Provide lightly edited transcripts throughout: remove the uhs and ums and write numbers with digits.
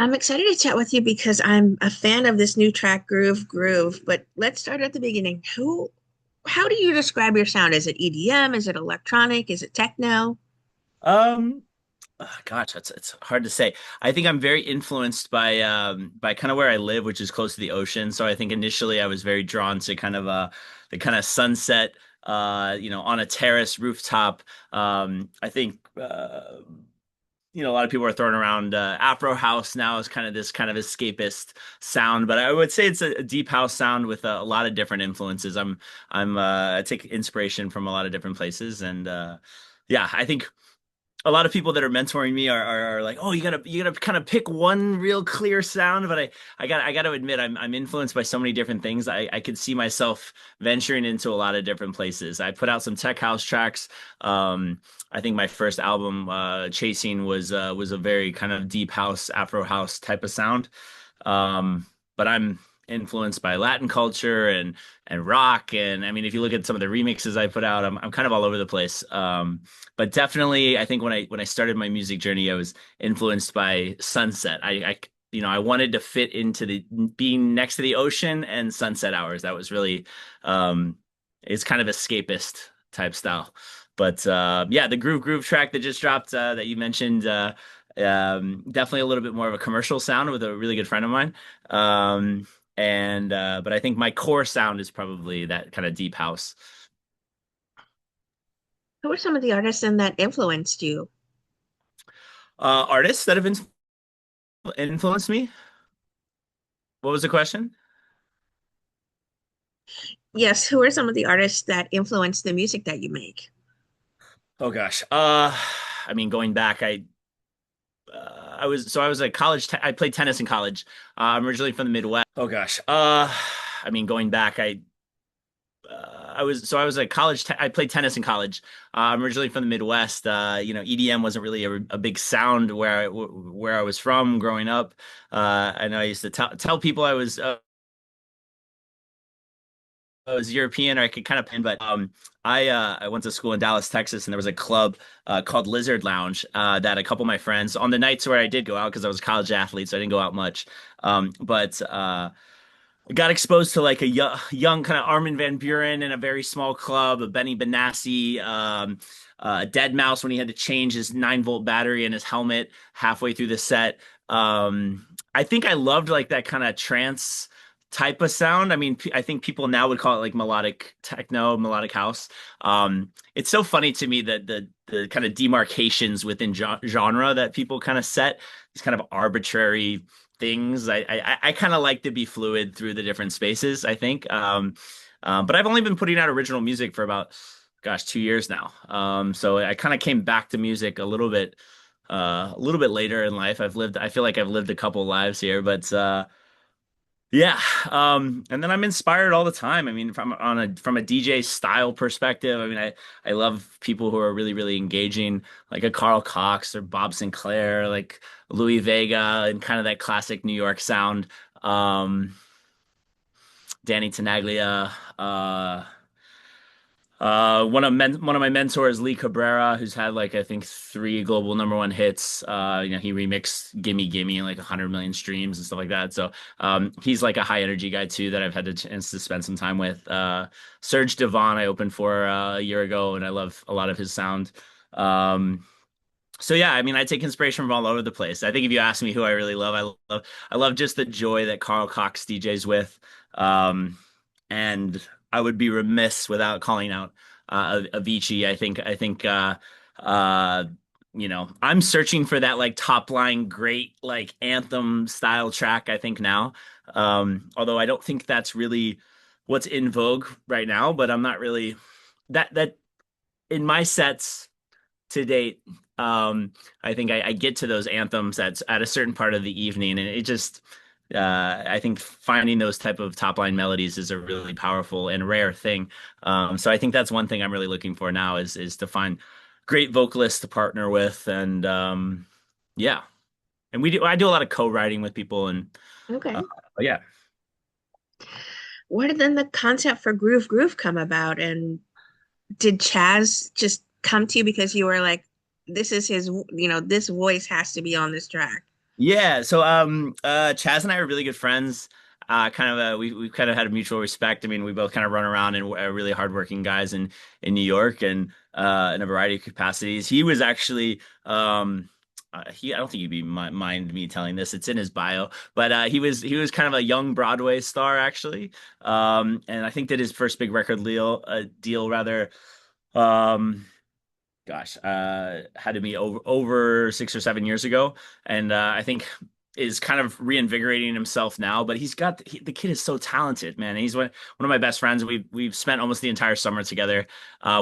I'm excited to chat with you because I'm a fan of this new track, Groove Groove. But let's start at the beginning. How do you describe your sound? Is it EDM? Is it electronic? Is it techno? Um, Gosh, it's hard to say. I think I'm very influenced by kind of where I live, which is close to the ocean. So I think initially I was very drawn to kind of the kind of sunset on a terrace rooftop. I think a lot of people are throwing around Afro house now as kind of this kind of escapist sound, but I would say it's a deep house sound with a lot of different influences. I take inspiration from a lot of different places, and yeah, I think a lot of people that are mentoring me are like, oh, you gotta kind of pick one real clear sound. But I got to admit, I'm influenced by so many different things. I could see myself venturing into a lot of different places. I put out some tech house tracks. I think my first album, Chasing, was a very kind of deep house, Afro house type of sound. But I'm influenced by Latin culture and rock. And I mean, if you look at some of the remixes I put out, I'm kind of all over the place. But definitely, I think when I started my music journey, I was influenced by sunset. I wanted to fit into the being next to the ocean and sunset hours. That was really, um, it's kind of escapist type style. But yeah, the Groove track that just dropped that you mentioned, definitely a little bit more of a commercial sound with a really good friend of mine. Um, and but I think my core sound is probably that kind of deep house. Who are some of the artists in that influenced you? Artists that have influenced me. What was the question? Yes, who are some of the artists that influenced the music that you make? Oh gosh. I mean, going back, I was a I played tennis in college. I'm originally from the Midwest. Oh gosh. I mean, going back, I was a I played tennis in college. I'm originally from the Midwest. EDM wasn't really a big sound where I was from growing up. I know I used to tell people I was European, or I could kind of pin, but I went to school in Dallas, Texas, and there was a club called Lizard Lounge that a couple of my friends on the nights where I did go out because I was a college athlete, so I didn't go out much. But I got exposed to like a young kind of Armin van Buuren in a very small club, a Benny Benassi, Dead Mouse when he had to change his 9-volt battery in his helmet halfway through the set. I think I loved like that kind of trance type of sound. I mean, I think people now would call it like melodic techno, melodic house. It's so funny to me that the kind of demarcations within genre that people kind of set, these kind of arbitrary things. I kind of like to be fluid through the different spaces, I think. But I've only been putting out original music for about, gosh, 2 years now. So I kind of came back to music a little bit later in life. I feel like I've lived a couple lives here, but yeah. And then I'm inspired all the time. I mean, from a DJ style perspective, I mean, I love people who are really engaging, like a Carl Cox or Bob Sinclair, like Louis Vega, and kind of that classic New York sound. Um, Danny Tenaglia, one of my mentors, Lee Cabrera, who's had like I think three global #1 hits. He remixed "Gimme Gimme" and like 100 million streams and stuff like that. So he's like a high energy guy too that I've had the chance to spend some time with. Serge Devon, I opened for a year ago, and I love a lot of his sound. Um, so yeah, I mean, I take inspiration from all over the place. I think if you ask me who I really love, I love just the joy that Carl Cox DJs with. Um, and I would be remiss without calling out Avicii. Uh, I'm searching for that like top line great like anthem style track. I think now, although I don't think that's really what's in vogue right now. But I'm not really that in my sets to date. I think I get to those anthems at a certain part of the evening, and it just I think finding those type of top line melodies is a really powerful and rare thing. So I think that's one thing I'm really looking for now is to find great vocalists to partner with, and yeah, and I do a lot of co-writing with people, and uh, Okay. yeah. Where did then the concept for Groove Groove come about? And did Chaz just come to you because you were like, this is his, this voice has to be on this track? Yeah, so Chaz and I are really good friends. We've kind of had a mutual respect. I mean, we both kind of run around and are really hardworking guys in New York and in a variety of capacities. He was actually he I don't think mind me telling this. It's in his bio, but he was kind of a young Broadway star actually. And I think that his first big record deal rather. Um had to be over 6 or 7 years ago, and I think is kind of reinvigorating himself now. But the kid is so talented, man. He's one of my best friends. We've spent almost the entire summer together.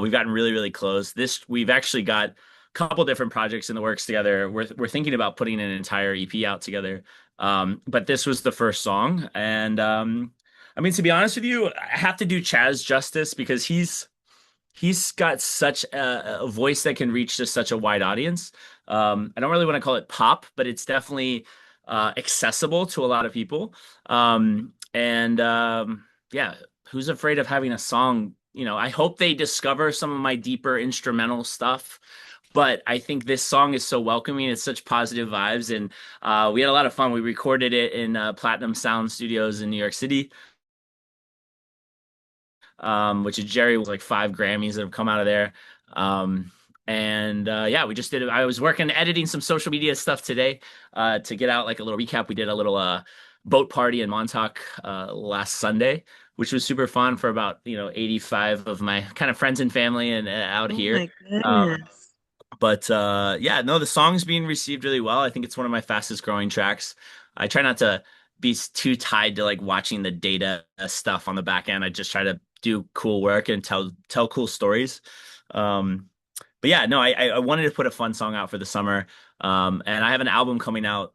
We've gotten really really close. This we've actually got a couple different projects in the works together. We're thinking about putting an entire EP out together. But this was the first song, and I mean, to be honest with you, I have to do Chaz justice because he's got such a voice that can reach just such a wide audience. I don't really want to call it pop, but it's definitely accessible to a lot of people. And Yeah, who's afraid of having a song? You know, I hope they discover some of my deeper instrumental stuff. But I think this song is so welcoming. It's such positive vibes, and we had a lot of fun. We recorded it in Platinum Sound Studios in New York City, which is Jerry was like 5 Grammys that have come out of there. Yeah, we just did it. I was working editing some social media stuff today to get out like a little recap. We did a little boat party in Montauk last Sunday, which was super fun for about 85 of my kind of friends and family and out Oh here. my Uh, goodness. but yeah, no, the song's being received really well. I think it's one of my fastest growing tracks. I try not to be too tied to like watching the data stuff on the back end. I just try to do cool work and tell cool stories. Um, but yeah, no, I wanted to put a fun song out for the summer. And I have an album coming out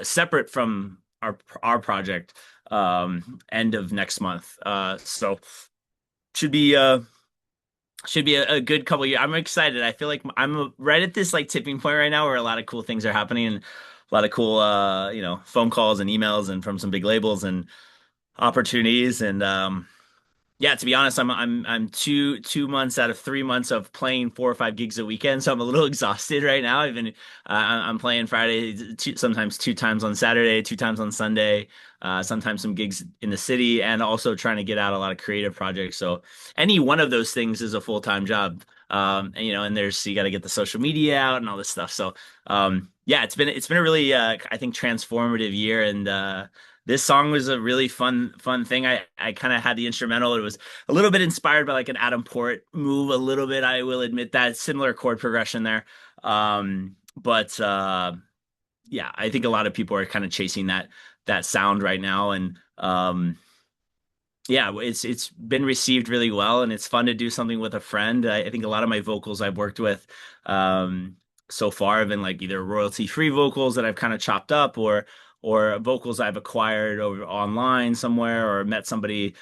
separate from our project end of next month. So should be uh should be a good couple years. I'm excited. I feel like I'm right at this like tipping point right now where a lot of cool things are happening and a lot of cool phone calls and emails and from some big labels and opportunities and yeah, to be honest, I'm 2 months out of 3 months of playing 4 or 5 gigs a weekend, so I'm a little exhausted right now. I'm playing Friday, sometimes 2 times on Saturday, 2 times on Sunday, sometimes some gigs in the city, and also trying to get out a lot of creative projects. So any one of those things is a full-time job. And there's you got to get the social media out and all this stuff. So yeah, it's been a really I think transformative year and. This song was a really fun thing. I kind of had the instrumental. It was a little bit inspired by like an Adam Port move, a little bit. I will admit that similar chord progression there. But Yeah, I think a lot of people are kind of chasing that sound right now, and yeah, it's been received really well, and it's fun to do something with a friend. I think a lot of my vocals I've worked with um, so far have been like either royalty-free vocals that I've kind of chopped up, or vocals I've acquired over online somewhere, or met somebody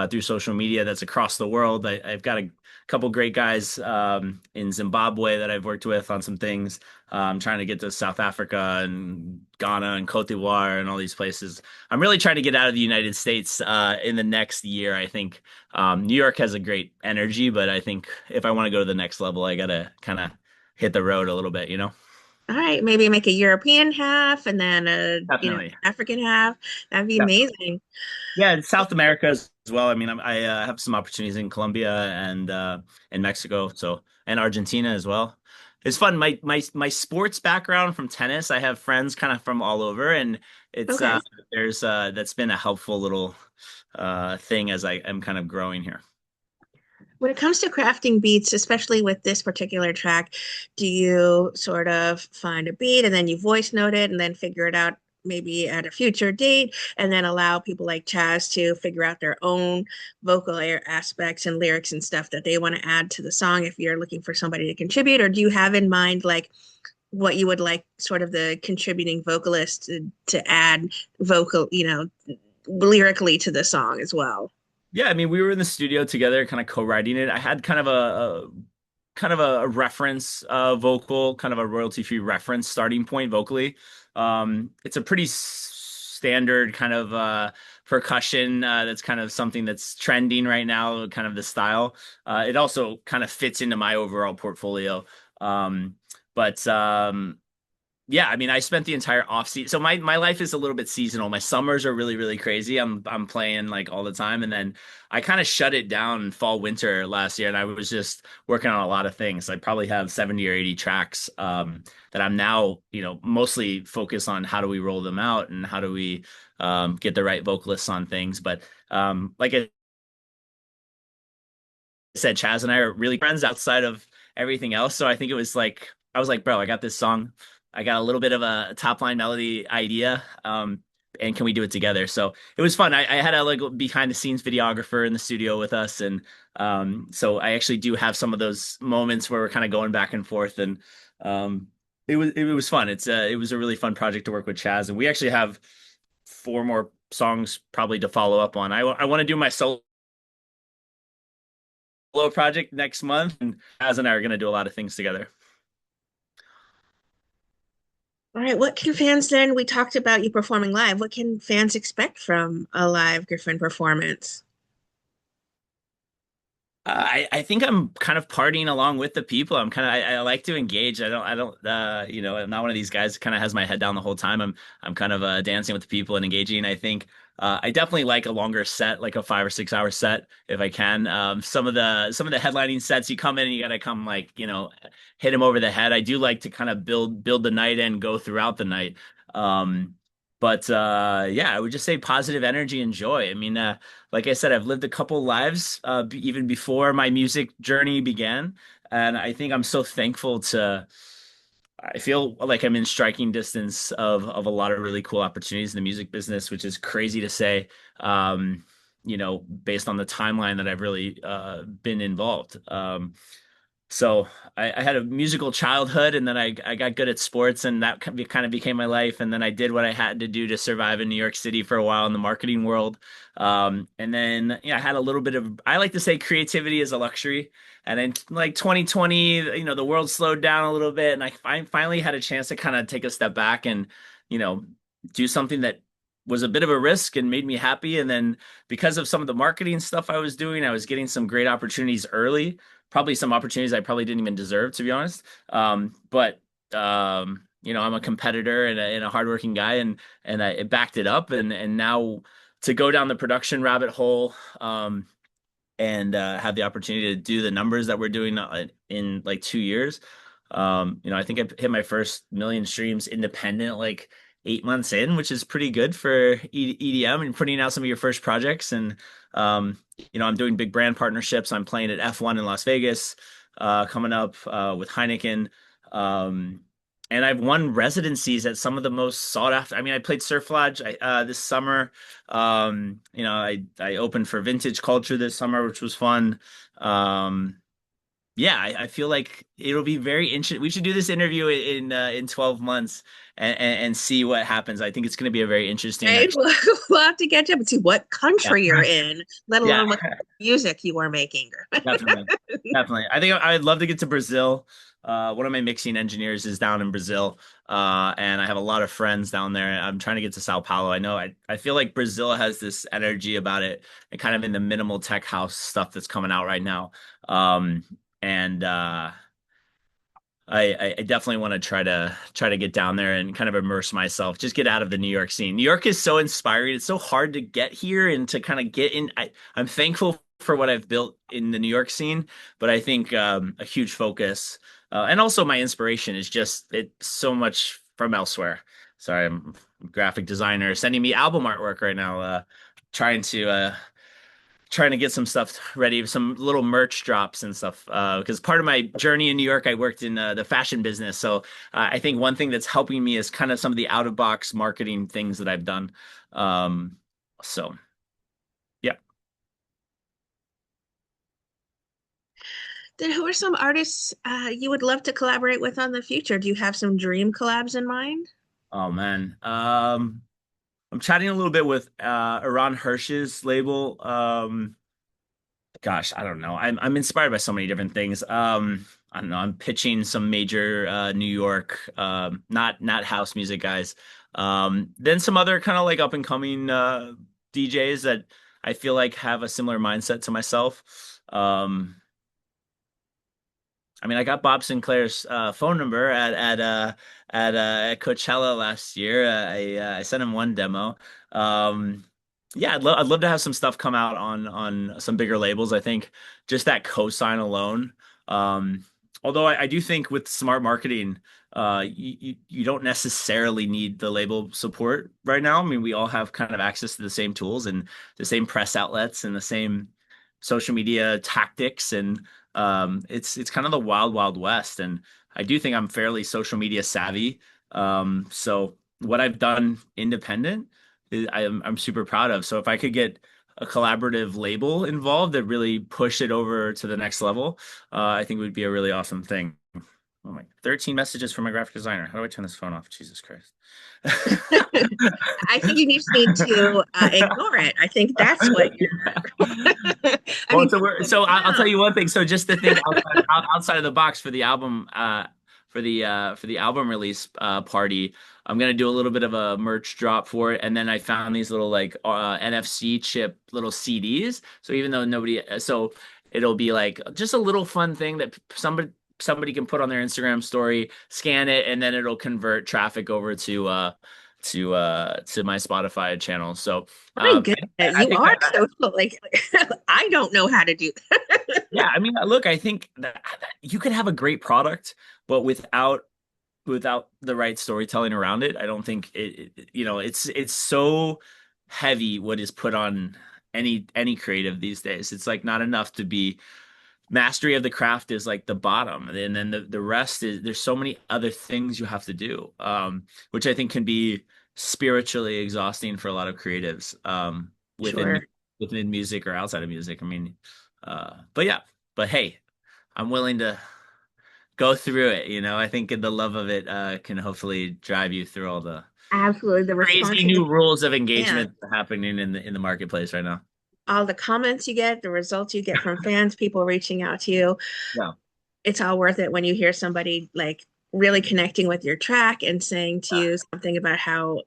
through social media that's across the world. I've got a couple great guys in Zimbabwe that I've worked with on some things. Trying to get to South Africa and Ghana and Cote d'Ivoire and all these places. I'm really trying to get out of the United States in the next year. I think New York has a great energy, but I think if I want to go to the next level, I gotta kind of hit the road a little bit, you know? All right, maybe make a European half and then Definitely. African half. That'd be Definitely. amazing. Yeah, and South America as well. I mean, I have some opportunities in Colombia and Mexico, so and Argentina as well. It's fun. My sports background from tennis, I have friends kind of from all over, and it's Okay. there's that's been a helpful little thing as I am kind of growing here. When it comes to crafting beats, especially with this particular track, do you sort of find a beat and then you voice note it and then figure it out maybe at a future date and then allow people like Chaz to figure out their own aspects and lyrics and stuff that they want to add to the song if you're looking for somebody to contribute? Or do you have in mind like what you would like sort of the contributing vocalist to add lyrically to the song as well? Yeah, I mean, we were in the studio together, kind of co-writing it. I had kind of a reference vocal, kind of a royalty-free reference starting point vocally. It's a pretty standard kind of percussion that's kind of something that's trending right now, kind of the style. It also kind of fits into my overall portfolio. Um, but yeah, I mean, I spent the entire off season. So my life is a little bit seasonal. My summers are really really crazy. I'm playing like all the time, and then I kind of shut it down fall winter last year, and I was just working on a lot of things. I probably have 70 or 80 tracks that I'm now, mostly focused on how do we roll them out and how do we get the right vocalists on things. But like I said, Chaz and I are really friends outside of everything else. So I think it was like I was like, bro, I got this song. I got a little bit of a top line melody idea. And can we do it together? So it was fun. I had a like behind the scenes videographer in the studio with us, and so I actually do have some of those moments where we're kind of going back and forth, and it was fun. It was a really fun project to work with Chaz, and we actually have four more songs probably to follow up on. I want to do my solo project next month, and Az and I are going to do a lot of things together. All right, what can fans then? We talked about you performing live. What can fans expect from a live Griffin performance? I think I'm kind of partying along with the people. I like to engage. I'm not one of these guys who kind of has my head down the whole time. I'm kind of dancing with the people and engaging. I think I definitely like a longer set, like a 5 or 6 hour set, if I can. Some of the headlining sets, you come in and you got to come like hit him over the head. I do like to kind of build the night and go throughout the night. Um, but yeah, I would just say positive energy and joy. I mean, like I said, I've lived a couple lives even before my music journey began, and I think I'm so thankful to. I feel like I'm in striking distance of a lot of really cool opportunities in the music business, which is crazy to say, based on the timeline that I've really been involved. So I had a musical childhood, and then I got good at sports, and that kind of became my life. And then I did what I had to do to survive in New York City for a while in the marketing world. And then I had a little bit of, I like to say creativity is a luxury. And in like 2020, the world slowed down a little bit, and I finally had a chance to kind of take a step back and you know do something that was a bit of a risk and made me happy. And then because of some of the marketing stuff I was doing, I was getting some great opportunities early, probably some opportunities I probably didn't even deserve, to be honest. But I'm a competitor and a hardworking guy, and I backed it up, and now to go down the production rabbit hole, and have the opportunity to do the numbers that we're doing in like 2 years. I think I hit my first million streams independent like 8 months in, which is pretty good for EDM and putting out some of your first projects. And I'm doing big brand partnerships. I'm playing at F1 in Las Vegas coming up with Heineken. Um, and I've won residencies at some of the most sought after. I mean, I played Surf Lodge this summer. I opened for Vintage Culture this summer, which was fun. Yeah, I feel like it'll be very interesting. We should do this interview in 12 months and see what happens. I think it's going to be a very interesting Right? next. We'll have to catch up and see what Yeah, country you're in, let yeah, alone what music you are making. definitely, definitely. I think I'd love to get to Brazil. One of my mixing engineers is down in Brazil, and I have a lot of friends down there. I'm trying to get to Sao Paulo. I feel like Brazil has this energy about it, and kind of in the minimal tech house stuff that's coming out right now. And I definitely want to try to get down there and kind of immerse myself, just get out of the New York scene. New York is so inspiring. It's so hard to get here and to kind of get in. I'm thankful for what I've built in the New York scene, but I think a huge focus and also my inspiration is just it's so much from elsewhere. Sorry, I'm a graphic designer sending me album artwork right now, trying to trying to get some stuff ready, some little merch drops and stuff. Because part of my journey in New York, I worked in the fashion business. So I think one thing that's helping me is kind of some of the out of box marketing things that I've done. Um, so yeah. Then who are some artists you would love to collaborate with on the future? Do you have some dream collabs in mind? Oh man. I'm chatting a little bit with Iran Hirsch's label. Gosh, I don't know. I'm inspired by so many different things. I don't know. I'm pitching some major New York, not house music guys. Then some other kind of like up and coming DJs that I feel like have a similar mindset to myself. Um, I mean, I got Bob Sinclair's phone number at Coachella last year. I sent him one demo. Um, yeah, I'd love to have some stuff come out on some bigger labels. I think just that cosign alone. Um, although I do think with smart marketing, you don't necessarily need the label support right now. I mean, we all have kind of access to the same tools and the same press outlets and the same social media tactics and it's kind of the wild, wild west, and I do think I'm fairly social media savvy. So what I've done independent, I'm super proud of. So if I could get a collaborative label involved that really push it over to the next level, I think it would be a really awesome thing. Oh my, 13 messages from my graphic designer. How do I turn this phone off? Jesus Christ. I think you just need to ignore it. I think that's what you're. I Well, mean, so don't we're put so it I'll tell down. you one thing. So just to think outside of the box for the album, for the album release party, I'm gonna do a little bit of a merch drop for it, and then I found these little like NFC chip little CDs. So even though nobody, so it'll be like just a little fun thing that somebody can put on their Instagram story, scan it, and then it'll convert traffic over to my Spotify channel. So My goodness, I you think are that social. Like, I don't know how to do that. yeah, I mean, look, I think that you could have a great product, but without the right storytelling around it, I don't think it's so heavy what is put on any creative these days. It's like not enough to be mastery of the craft is like the bottom, and then the rest is there's so many other things you have to do, which I think can be spiritually exhausting for a lot of creatives, Sure. within music or outside of music. I mean, but yeah, but hey, I'm willing to go through it. I think the love of it can hopefully drive you through all the Absolutely. The crazy responses, new rules of yeah, engagement happening in the marketplace right now. all the comments you get, the results you get from fans, people reaching out to you, Yeah. it's all worth it when you hear somebody like really connecting with your track and saying to you something about how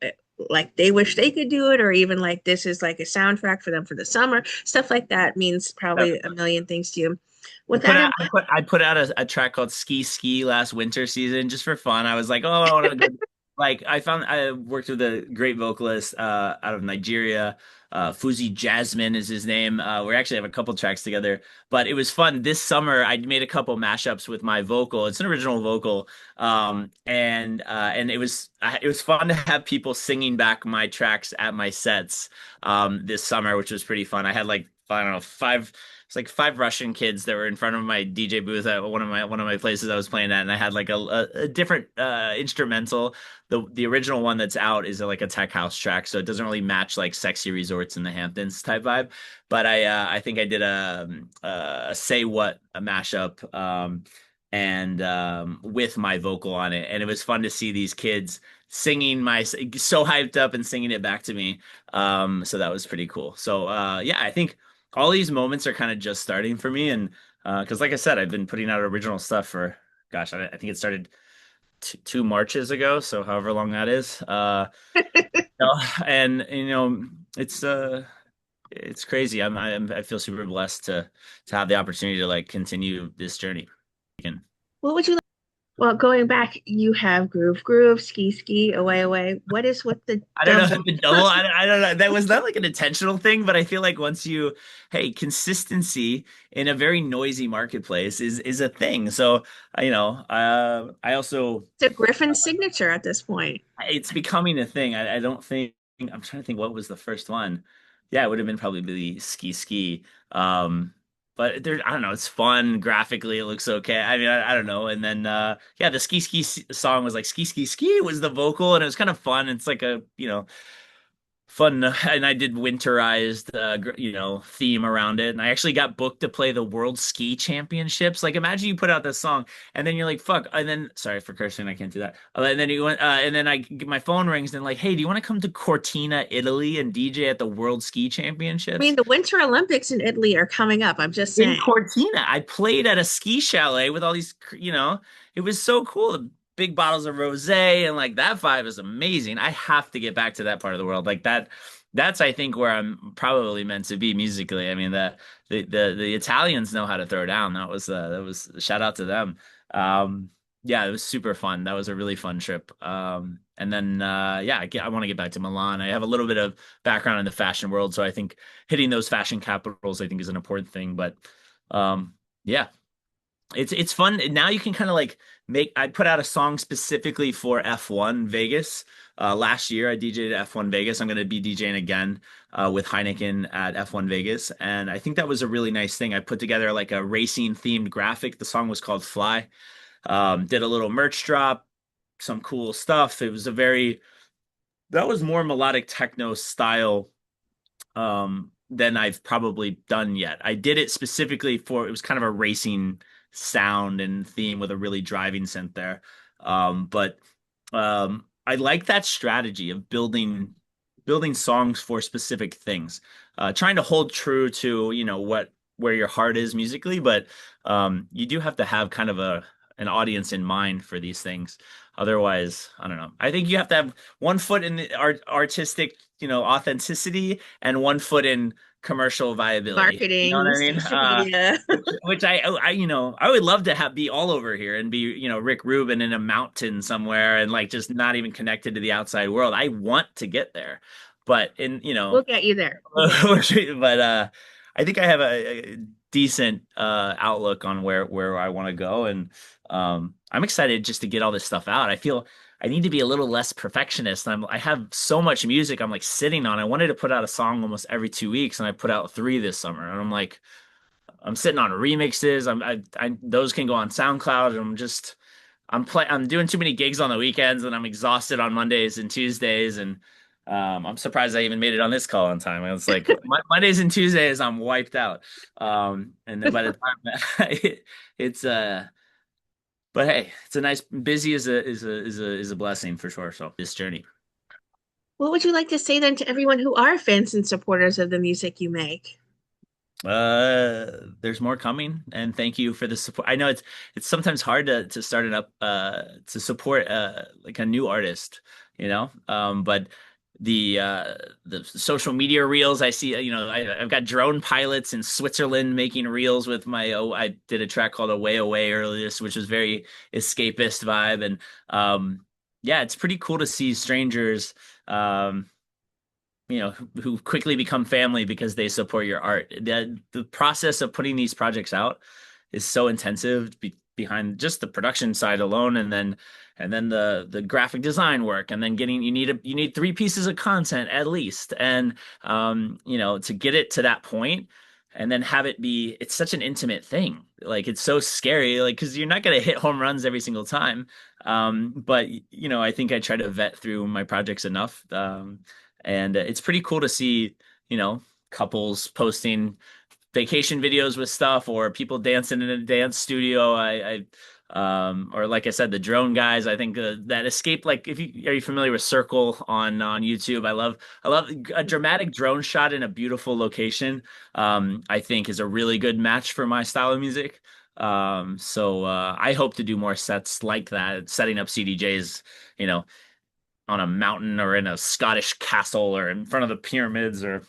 like they wish they could do it, or even like this is like a soundtrack for them for the summer. Stuff like that means probably a million things to you. With that in mind, I put out a track called Ski Ski last winter season just for fun. I was like, oh, I want to go. Like I worked with a great vocalist out of Nigeria. Fuzi Jasmine is his name. We actually have a couple tracks together, but it was fun. This summer, I made a couple mashups with my vocal. It's an original vocal, and it was fun to have people singing back my tracks at my sets this summer, which was pretty fun. I had like I don't know five it's like five Russian kids that were in front of my DJ booth at one of my places I was playing at, and I had like a different instrumental. The original one that's out is like a tech house track, so it doesn't really match like sexy resorts in the Hamptons type vibe. But I think I did a say what a mashup and with my vocal on it, and it was fun to see these kids singing my so hyped up and singing it back to me. So that was pretty cool. So yeah, I think all these moments are kind of just starting for me, and because like I said, I've been putting out original stuff for gosh, I think it started two Marches ago, so however long that is. No, and it's crazy. I feel super blessed to have the opportunity to like continue this journey. Again. what would you like? Well, going back, you have Groove Groove, Ski Ski, Away Away. What is with the I don't know double? if the double. I don't know. That was not like an intentional thing, but I feel like hey, consistency in a very noisy marketplace is a thing. So, I also It's a Griffin signature at this point. it's becoming a thing. I don't think I'm trying to think what was the first one. Yeah, it would have been probably the ski ski. But there, I don't know. It's fun graphically. It looks okay. I mean, I don't know. And then, yeah, the ski ski song was like ski ski ski was the vocal, and it was kind of fun. It's like a fun, and I did winterized theme around it, and I actually got booked to play the World Ski Championships. Like imagine you put out this song and then you're like fuck, and then sorry for cursing, I can't do that. And then you went and then my phone rings and like, hey, do you want to come to Cortina, Italy and DJ at the World Ski I mean, Championships? the Winter Olympics in Italy are coming up. I'm just In saying. Cortina, I played at a ski chalet with all these, it was so cool. The big bottles of rosé and like that vibe is amazing. I have to get back to that part of the world. Like that that's I think where I'm probably meant to be musically. I mean the Italians know how to throw down. That was shout out to them. Um, yeah, it was super fun. That was a really fun trip. And then yeah, I want to get back to Milan. I have a little bit of background in the fashion world, so I think hitting those fashion capitals I think is an important thing. But yeah, it's fun. Now you can kind of like make I put out a song specifically for F1 Vegas. Last year I DJ'd at F1 Vegas. I'm going to be DJing again with Heineken at F1 Vegas. And I think that was a really nice thing. I put together like a racing themed graphic. The song was called Fly. Did a little merch drop, some cool stuff. It was a very that was more melodic techno style than I've probably done yet. I did it specifically for it was kind of a racing sound and theme with a really driving synth there. But I like that strategy of building songs for specific things, trying to hold true to what where your heart is musically, but you do have to have kind of a an audience in mind for these things. Otherwise, I don't know. I think you have to have one foot in the artistic, authenticity and one foot in commercial viability. You know what Marketing, I mean? social media. Which I would love to have be all over here and be, Rick Rubin in a mountain somewhere and like just not even connected to the outside world. I want to get there, but We'll get you there. We'll get you there. but I think I have a decent outlook on where I want to go, and I'm excited just to get all this stuff out. I feel I need to be a little less perfectionist. I have so much music I'm like sitting on. I wanted to put out a song almost every 2 weeks, and I put out three this summer. And I'm like, I'm sitting on remixes. Those can go on SoundCloud. And I'm doing too many gigs on the weekends, and I'm exhausted on Mondays and Tuesdays. And I'm surprised I even made it on this call on time. It's like Mondays and Tuesdays, I'm wiped out. And then by the time it's but hey, it's a nice busy is a blessing for sure. So this journey. What would you like to say then to everyone who are fans and supporters of the music you make? There's more coming, and thank you for the support. I know it's sometimes hard to start it up to support like a new artist, but the social media reels I see, I've got drone pilots in Switzerland making reels with my I did a track called Away Away earlier this, which was very escapist vibe, and yeah, it's pretty cool to see strangers. Who quickly become family because they support your art. The process of putting these projects out is so intensive behind just the production side alone, and then the graphic design work, and then you need three pieces of content at least, and to get it to that point, and then have it be it's such an intimate thing. Like it's so scary, like because you're not gonna hit home runs every single time. But I think I try to vet through my projects enough. And it's pretty cool to see, couples posting vacation videos with stuff or people dancing in a dance studio. Or like I said, the drone guys. I think that escape. Like, if you are you familiar with Circle on YouTube? I love a dramatic drone shot in a beautiful location. I think is a really good match for my style of music. So I hope to do more sets like that, setting up CDJs. You know, on a mountain or in a Scottish castle or in front of the pyramids or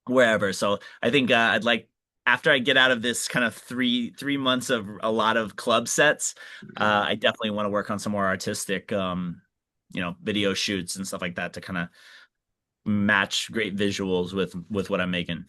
wherever. So I think I'd like after I get out of this kind of three months of a lot of club sets, I definitely want to work on some more artistic, video shoots and stuff like that to kind of match great visuals with what I'm making.